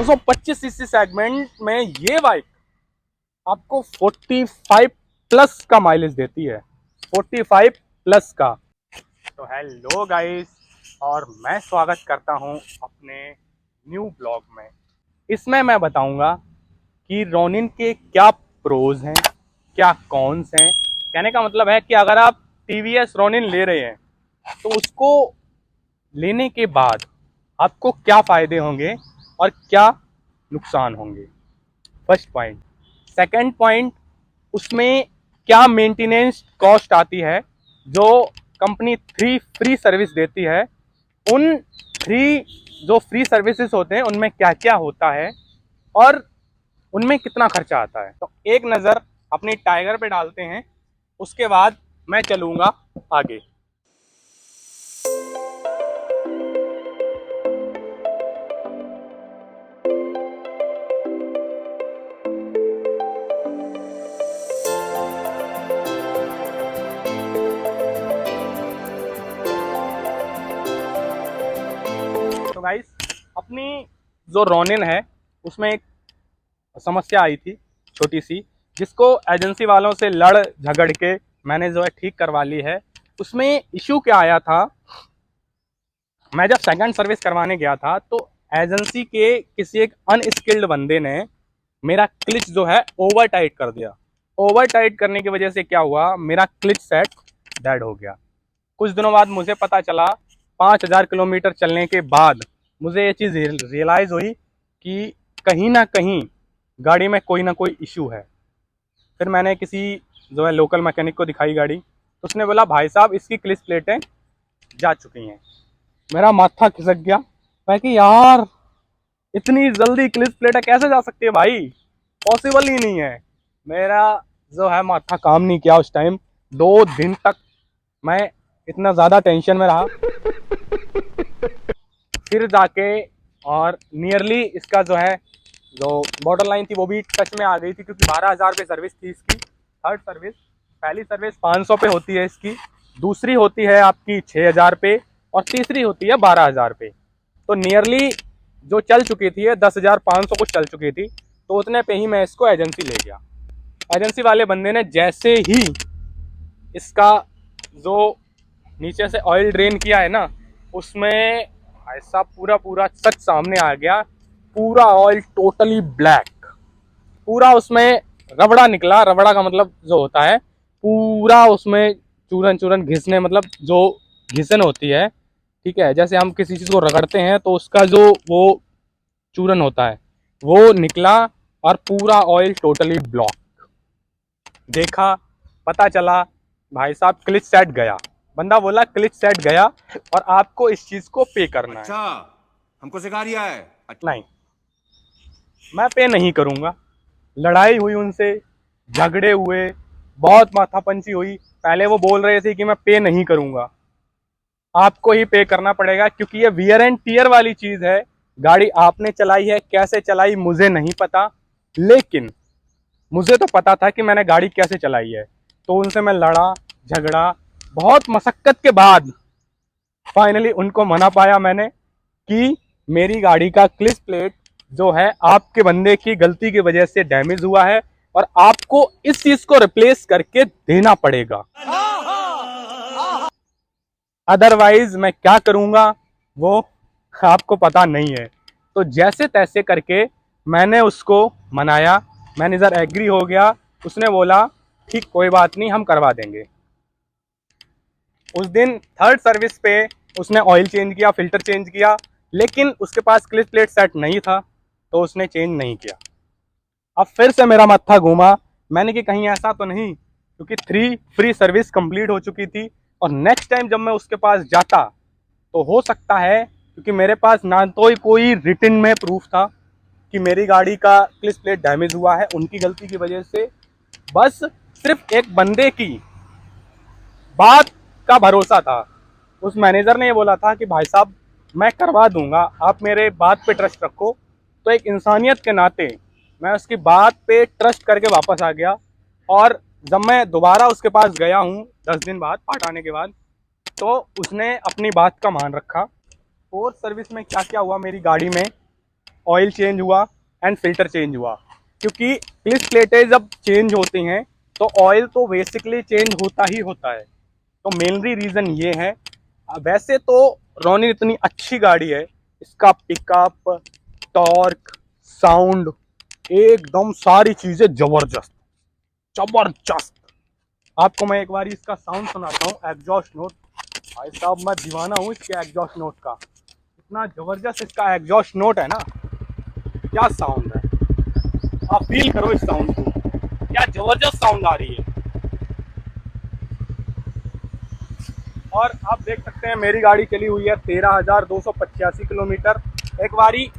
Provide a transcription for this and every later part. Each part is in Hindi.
225 सीसी सेगमेंट में ये बाइक आपको 45 प्लस का माइलेज देती है, 45 प्लस का। तो हेलो गाइस, और मैं स्वागत करता हूं अपने न्यू ब्लॉग में। इसमें मैं बताऊंगा कि रोनिन के क्या प्रोज हैं, क्या कॉन्स हैं। कहने का मतलब है कि अगर आप टीवीएस रोनिन ले रहे हैं तो उसको लेने के बाद आपको क्या फ़ायदे होंगे और क्या नुकसान होंगे, फर्स्ट पॉइंट। सेकंड पॉइंट, उसमें क्या मेंटेनेंस कॉस्ट आती है जो कंपनी फ्री सर्विस देती है। उन जो फ्री सर्विसेज होते हैं उनमें क्या क्या होता है और उनमें कितना खर्चा आता है। तो एक नज़र अपनी टाइगर पे डालते हैं, उसके बाद मैं चलूँगा आगे। तो गाइस, अपनी जो रोनिन है उसमें एक समस्या आई थी छोटी सी, जिसको एजेंसी वालों से लड़ झगड़ के मैंने जो है ठीक करवा ली है। उसमें इशू क्या आया था, मैं जब सेकंड सर्विस करवाने गया था तो एजेंसी के किसी एक अनस्किल्ड बंदे ने मेरा क्लिच जो है ओवर टाइट कर दिया। ओवर टाइट करने की वजह से क्या हुआ, मेरा क्लिच सेट डेड हो गया। कुछ दिनों बाद मुझे पता चला, 5000 किलोमीटर चलने के बाद मुझे ये चीज़ रियलाइज़ हुई कि कहीं ना कहीं गाड़ी में कोई ना कोई इशू है। फिर मैंने किसी जो है लोकल मैकेनिक को दिखाई गाड़ी, तो उसने बोला भाई साहब इसकी क्लिच प्लेटें जा चुकी हैं। मेरा माथा खिसक गया, मैं कि यार इतनी जल्दी क्लिच प्लेटें कैसे जा सकती है भाई, पॉसिबल ही नहीं है। मेरा जो है माथा काम नहीं किया उस टाइम। 2 दिन तक मैं इतना ज़्यादा टेंशन में रहा। फिर जाके और नियरली इसका जो है जो बॉर्डर लाइन थी वो भी टच में आ गई थी, क्योंकि 12,000 पे सर्विस थी इसकी। थर्ड सर्विस, पहली सर्विस 500 पे होती है इसकी, दूसरी होती है आपकी 6,000 पे और तीसरी होती है 12,000 पे। तो नियरली जो चल चुकी थी 10,500 कुछ चल चुकी थी, तो उतने पे ही मैं इसको एजेंसी ले गया। एजेंसी वाले बंदे ने जैसे ही इसका जो नीचे से ऑयल ड्रेन किया है ना, उसमें ऐसा पूरा सच सामने आ गया। पूरा ऑयल टोटली ब्लैक, पूरा उसमें रबड़ा निकला। रबड़ा का मतलब जो होता है पूरा उसमें चूरन चूरन घिसने, मतलब जो घिसन होती है, ठीक है, जैसे हम किसी चीज़ को रगड़ते हैं तो उसका जो वो चूरन होता है वो निकला और पूरा ऑयल टोटली ब्लॉक। देखा, पता चला भाई साहब क्लिच सेट गया। बंदा बोला क्लिच सेट गया और आपको इस चीज को पे करना है। अच्छा, हमको सिखा रिया है। अच्छा। नहीं, मैं पे नहीं करूंगा। लड़ाई हुई उनसे, झगड़े हुए, बहुत माथापंची हुई। पहले वो बोल रहे थे कि मैं पे नहीं करूंगा, आपको ही पे करना पड़ेगा, क्योंकि ये वियर एंड टीयर वाली चीज है। गाड़ी आपने चलाई है, कैसे चलाई मुझे नहीं पता, लेकिन मुझे तो पता था कि मैंने गाड़ी कैसे चलाई है। तो उनसे मैं लड़ा झगड़ा, बहुत मशक्कत के बाद फाइनली उनको मना पाया मैंने कि मेरी गाड़ी का क्लिच प्लेट जो है आपके बंदे की गलती की वजह से डैमेज हुआ है और आपको इस चीज को रिप्लेस करके देना पड़ेगा, अदरवाइज मैं क्या करूंगा वो आपको पता नहीं है। तो जैसे तैसे करके मैंने उसको मनाया, मैनेजर एग्री हो गया। उसने बोला ठीक कोई बात नहीं, हम करवा देंगे। उस दिन थर्ड सर्विस पे उसने ऑयल चेंज किया, फिल्टर चेंज किया, लेकिन उसके पास क्लिच प्लेट सेट नहीं था तो उसने चेंज नहीं किया। अब फिर से मेरा मत्था घूमा, मैंने कि कहीं ऐसा तो नहीं, क्योंकि 3 फ्री सर्विस कंप्लीट हो चुकी थी और नेक्स्ट टाइम जब मैं उसके पास जाता तो हो सकता है, क्योंकि मेरे पास ना तो ही कोई रिटन में प्रूफ था कि मेरी गाड़ी का क्लिच प्लेट डैमेज हुआ है उनकी गलती की वजह से, बस सिर्फ एक बंदे की बात का भरोसा था। उस मैनेजर ने ये बोला था कि भाई साहब मैं करवा दूंगा, आप मेरे बात पे ट्रस्ट रखो। तो एक इंसानियत के नाते मैं उसकी बात पे ट्रस्ट करके वापस आ गया। और जब मैं दोबारा उसके पास गया हूँ 10 दिन बाद पार्ट आने के बाद, तो उसने अपनी बात का मान रखा। फोर्थ सर्विस में क्या क्या हुआ मेरी गाड़ी में, ऑयल चेंज हुआ एंड फिल्टर चेंज हुआ, क्योंकि क्लिच प्लेटें जब चेंज होती हैं तो ऑयल तो बेसिकली चेंज होता ही होता है। तो मेनली रीज़न ये है। वैसे तो रोनिन इतनी अच्छी गाड़ी है, इसका पिकअप, टॉर्क, साउंड, एकदम सारी चीज़ें ज़बरदस्त ज़बरदस्त। आपको मैं एक बार इसका साउंड सुनाता हूँ, एग्जॉस्ट नोट। भाई साहब मैं दीवाना हूँ इसके एग्जॉस्ट नोट का, इतना ज़बरदस्त इसका एग्जॉस्ट नोट है ना, क्या साउंड है। आप फील करो इस साउंड को, क्या ज़बरदस्त साउंड आ रही है। और आप देख सकते हैं मेरी गाड़ी चली हुई है 13,285 किलोमीटर। एक बारी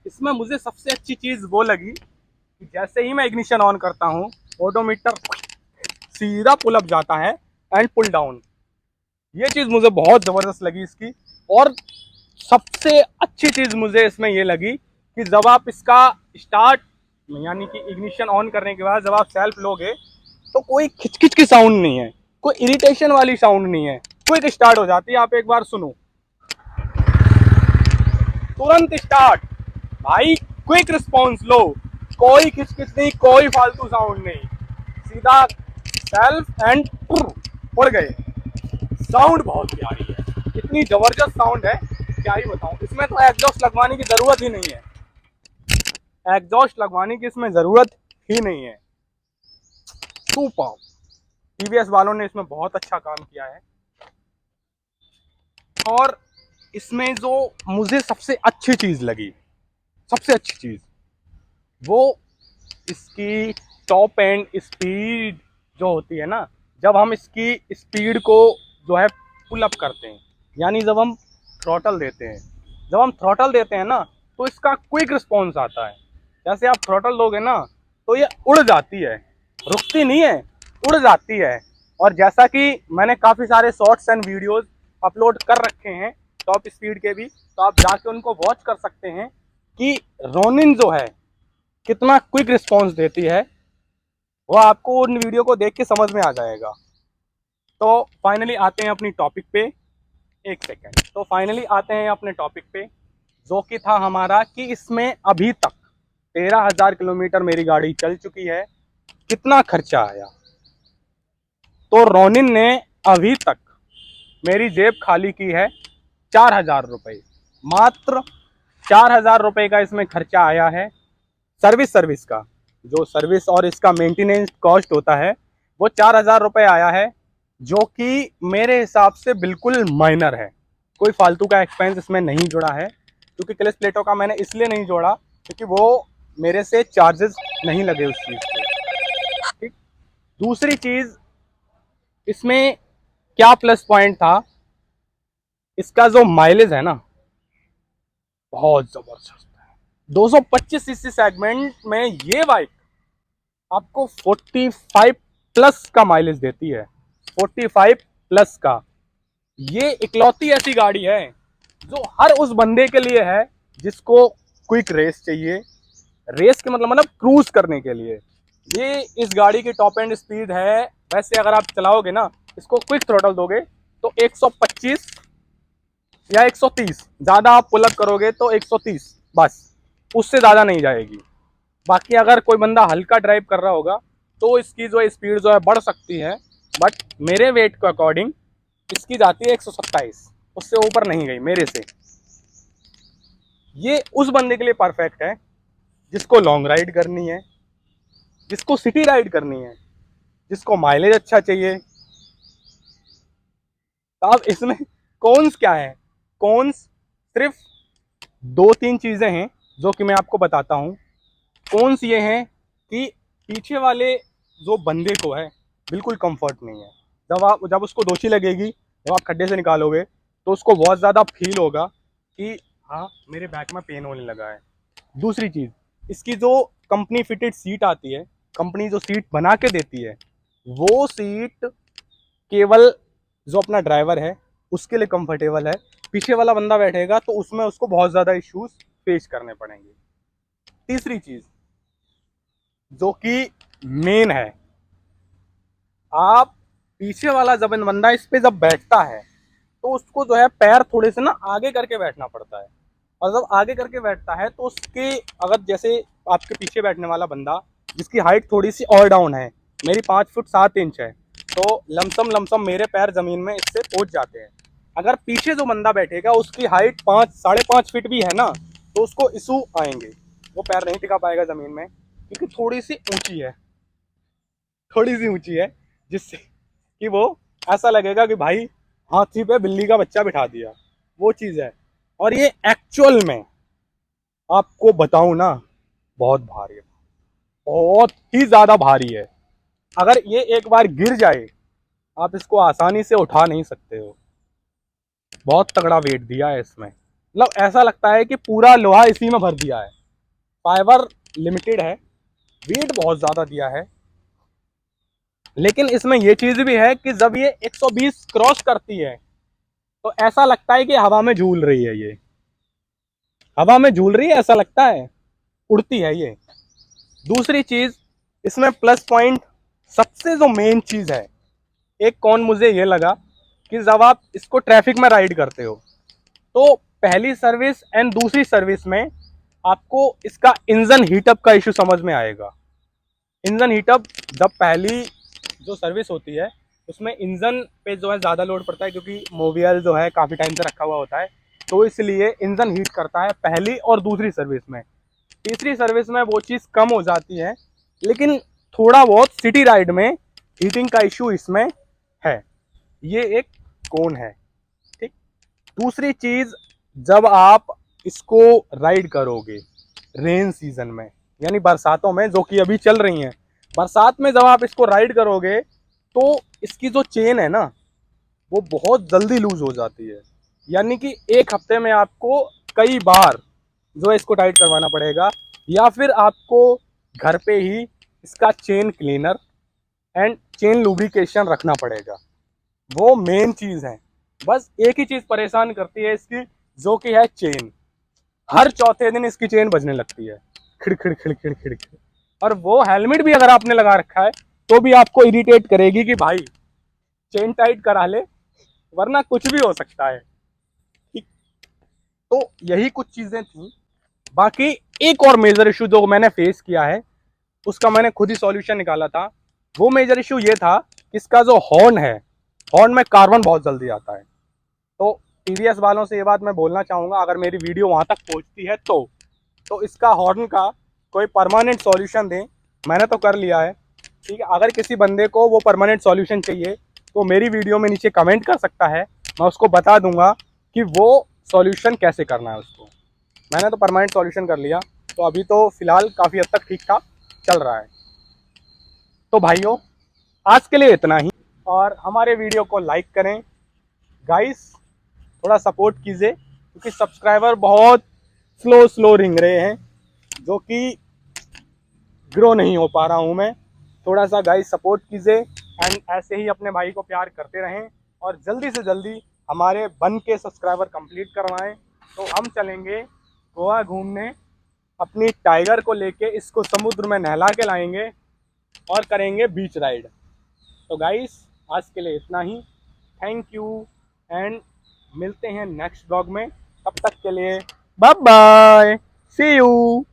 इसमें मुझे सबसे अच्छी चीज़ वो लगी कि जैसे ही मैं इग्निशन ऑन करता हूँ ऑडोमीटर सीधा पुल अप जाता है एंड पुल डाउन। ये चीज़ मुझे बहुत ज़बरदस्त लगी इसकी। और सबसे अच्छी चीज़ मुझे इसमें ये लगी कि जब आप इसका स्टार्ट यानी कि इग्निशन ऑन करने के बाद जब आप सेल्फ लोगे तो कोई खिचखिच की साउंड नहीं है, कोई इरिटेशन वाली साउंड नहीं है, क्विक स्टार्ट हो जाती है। आप एक बार सुनो, तुरंत स्टार्ट भाई, क्विक रिस्पॉन्स लो, कोई खिचखिच नहीं, कोई फालतू साउंड नहीं, सीधा सेल्फ एंड उड़ गए। साउंड बहुत प्यारी है, इतनी जबरदस्त साउंड है क्या ही बताऊं। इसमें तो एग्जॉस्ट लगवाने की जरूरत ही नहीं है, एग्जॉस्ट लगवाने की इसमें जरूरत ही नहीं है। सुपर, टीवीएस वालों ने इसमें बहुत अच्छा काम किया है। और इसमें जो मुझे सबसे अच्छी चीज लगी, सबसे अच्छी चीज वो इसकी टॉप एंड स्पीड जो होती है ना, जब हम इसकी स्पीड को जो है पुल अप करते हैं, यानी जब हम थ्रॉटल देते हैं, जब हम थ्रॉटल देते हैं ना तो इसका क्विक रिस्पॉन्स आता है। जैसे आप थ्रॉटल दोगे ना तो ये उड़ जाती है, रुकती नहीं है, उड़ जाती है। और जैसा कि मैंने काफ़ी सारे शॉर्ट्स एंड वीडियोस अपलोड कर रखे हैं टॉप स्पीड के भी, तो आप जाके उनको वॉच कर सकते हैं कि रोनिन जो है कितना क्विक रिस्पॉन्स देती है, वो आपको उन वीडियो को देख के समझ में आ जाएगा। तो फाइनली आते हैं अपनी टॉपिक पे, एक सेकेंड, तो फाइनली आते हैं अपने टॉपिक पे जो कि था हमारा कि इसमें अभी तक 13,000 किलोमीटर मेरी गाड़ी चल चुकी है, कितना खर्चा आया। तो रोनिन ने अभी तक मेरी जेब खाली की है 4,000 रुपये, मात्र 4,000 रुपये का इसमें खर्चा आया है। सर्विस का जो सर्विस और इसका मेंटेनेंस कॉस्ट होता है वो 4,000 रुपये आया है, जो कि मेरे हिसाब से बिल्कुल माइनर है। कोई फालतू का एक्सपेंस इसमें नहीं जुड़ा है, क्योंकि क्लच प्लेटों का मैंने इसलिए नहीं जोड़ा क्योंकि वो मेरे से चार्जेस नहीं लगे उस चीज़ के। ठीक, दूसरी चीज़ इसमें क्या प्लस पॉइंट था, इसका जो माइलेज है ना बहुत ज़बरदस्त है। 225 सीसी सेगमेंट में ये बाइक आपको 45 प्लस का माइलेज देती है, 45 प्लस का। ये इकलौती ऐसी गाड़ी है जो हर उस बंदे के लिए है जिसको क्विक रेस चाहिए, रेस के मतलब क्रूज करने के लिए। ये इस गाड़ी की टॉप एंड स्पीड है, वैसे अगर आप चलाओगे ना इसको क्विक थ्रोटल दोगे तो 125 या 130, ज़्यादा आप पुल अप करोगे तो 130 बस, उससे ज़्यादा नहीं जाएगी। बाकी अगर कोई बंदा हल्का ड्राइव कर रहा होगा तो इसकी जो स्पीड जो है बढ़ सकती है, बट मेरे वेट के अकॉर्डिंग इसकी जाती है 127, उससे ऊपर नहीं गई मेरे से। ये उस बंदे के लिए परफेक्ट है जिसको लॉन्ग राइड करनी है, जिसको सिटी राइड करनी है, जिसको माइलेज अच्छा चाहिए। तो अब इसमें कॉन्स क्या है, कॉन्स सिर्फ 2-3 चीज़ें हैं जो कि मैं आपको बताता हूँ। कॉन्स ये हैं कि पीछे वाले जो बंदे को है बिल्कुल कंफर्ट नहीं है। जब उसको दोषी लगेगी, जब आप खड्डे से निकालोगे तो उसको बहुत ज़्यादा फील होगा कि हाँ मेरे बैक में पेन होने लगा है। दूसरी चीज़, इसकी जो कंपनी फिटेड सीट आती है, कंपनी जो सीट बना के देती है, वो सीट केवल जो अपना ड्राइवर है उसके लिए कंफर्टेबल है। पीछे वाला बंदा बैठेगा तो उसमें उसको बहुत ज़्यादा इश्यूज फेस करने पड़ेंगे। तीसरी चीज़ जो कि मेन है, आप पीछे वाला जब बंदा इस पे जब बैठता है तो उसको जो है पैर थोड़े से ना आगे करके बैठना पड़ता है। और जब आगे करके बैठता है तो उसके, अगर जैसे आपके पीछे बैठने वाला बंदा जिसकी हाइट थोड़ी सी और डाउन है, मेरी 5 फुट 7 इंच है, तो लमसम मेरे पैर ज़मीन में इससे पहुंच जाते हैं। अगर पीछे जो बंदा बैठेगा उसकी हाइट 5 साढ़े 5 फीट भी है ना, तो उसको इशू आएंगे, वो पैर नहीं टिका पाएगा ज़मीन में, क्योंकि थोड़ी सी ऊंची है, थोड़ी सी ऊंची है, जिससे कि वो ऐसा लगेगा कि भाई हाथी पे बिल्ली का बच्चा बिठा दिया, वो चीज़ है। और ये एक्चुअल में आपको बताऊं ना, बहुत भारी है, बहुत ही ज्यादा भारी है। अगर ये एक बार गिर जाए, आप इसको आसानी से उठा नहीं सकते हो। बहुत तगड़ा वेट दिया है इसमें, मतलब ऐसा लगता है कि पूरा लोहा इसी में भर दिया है। फाइबर लिमिटेड है, वेट बहुत ज्यादा दिया है। लेकिन इसमें ये चीज भी है कि जब ये 120 क्रॉस करती है तो ऐसा लगता है कि हवा में झूल रही है, ये हवा में झूल रही है ऐसा लगता है, उड़ती है ये। दूसरी चीज इसमें प्लस पॉइंट, सबसे जो मेन चीज है, एक कौन मुझे ये लगा कि जब आप इसको ट्रैफिक में राइड करते हो तो पहली सर्विस एंड दूसरी सर्विस में आपको इसका इंजन हीटअप का इशू समझ में आएगा। इंजन हीटअप जब पहली जो सर्विस होती है उसमें इंजन पे जो है ज़्यादा लोड पड़ता है, क्योंकि मोबियल जो है काफ़ी टाइम से रखा हुआ होता है, तो इसलिए इंजन हीट करता है पहली और दूसरी सर्विस में। तीसरी सर्विस में वो चीज़ कम हो जाती है, लेकिन थोड़ा बहुत सिटी राइड में हीटिंग का इशू इसमें है। ये एक कौन है, ठीक। दूसरी चीज़, जब आप इसको राइड करोगे रेन सीजन में, यानी बरसातों में जो कि अभी चल रही हैं, बरसात में जब आप इसको राइड करोगे तो इसकी जो चेन है ना वो बहुत जल्दी लूज हो जाती है। यानी कि एक हफ्ते में आपको कई बार जो है इसको टाइट करवाना पड़ेगा, या फिर आपको घर पे ही इसका chain cleaner and chain lubrication रखना पड़ेगा। वो मेन चीज़ है। बस एक ही चीज़ परेशान करती है इसकी, जो कि है चेन। हर चौथे दिन इसकी चेन बजने लगती है, खिड़ खिड़ खिड़ खिड़ खिड़ खिड़। और वो हेलमेट भी अगर आपने लगा रखा है तो भी आपको इरिटेट करेगी कि भाई चेन टाइट करा ले, वरना कुछ भी हो सकता है, ठीक। तो यही कुछ चीजें थी। बाकी एक और मेजर इशू जो मैंने फेस किया है उसका मैंने खुद ही सॉल्यूशन निकाला था। वो मेजर इशू ये था कि इसका जो हॉर्न है, हॉर्न में कार्बन बहुत जल्दी आता है। तो टीवीएस वालों से ये बात मैं बोलना चाहूँगा, अगर मेरी वीडियो वहाँ तक पहुँचती है तो इसका हॉर्न का कोई परमानेंट सॉल्यूशन दें। मैंने तो कर लिया है, ठीक है। अगर किसी बंदे को वो परमानेंट सॉल्यूशन चाहिए तो मेरी वीडियो में नीचे कमेंट कर सकता है, मैं उसको बता दूंगा कि वो सॉल्यूशन कैसे करना है उसको। मैंने तो परमानेंट सॉल्यूशन कर लिया, तो अभी तो फ़िलहाल काफ़ी हद तक ठीक ठाक चल रहा है। तो भाइयों, आज के लिए इतना ही, और हमारे वीडियो को लाइक करें गाइस, थोड़ा सपोर्ट कीजिए, क्योंकि सब्सक्राइबर बहुत स्लो रिंग रहे हैं, जो कि ग्रो नहीं हो पा रहा हूँ मैं। थोड़ा सा गाइस सपोर्ट कीजिए एंड ऐसे ही अपने भाई को प्यार करते रहें, और जल्दी से जल्दी हमारे बन के सब्सक्राइबर कंप्लीट करवाएं, तो हम चलेंगे गोवा घूमने, अपनी टाइगर को लेके इसको समुद्र में नहला के लाएंगे और करेंगे बीच राइड। तो गाइस, आज के लिए इतना ही। थैंक यू एंड मिलते हैं नेक्स्ट ब्लॉग में। तब तक के लिए बाय बाय, सी यू।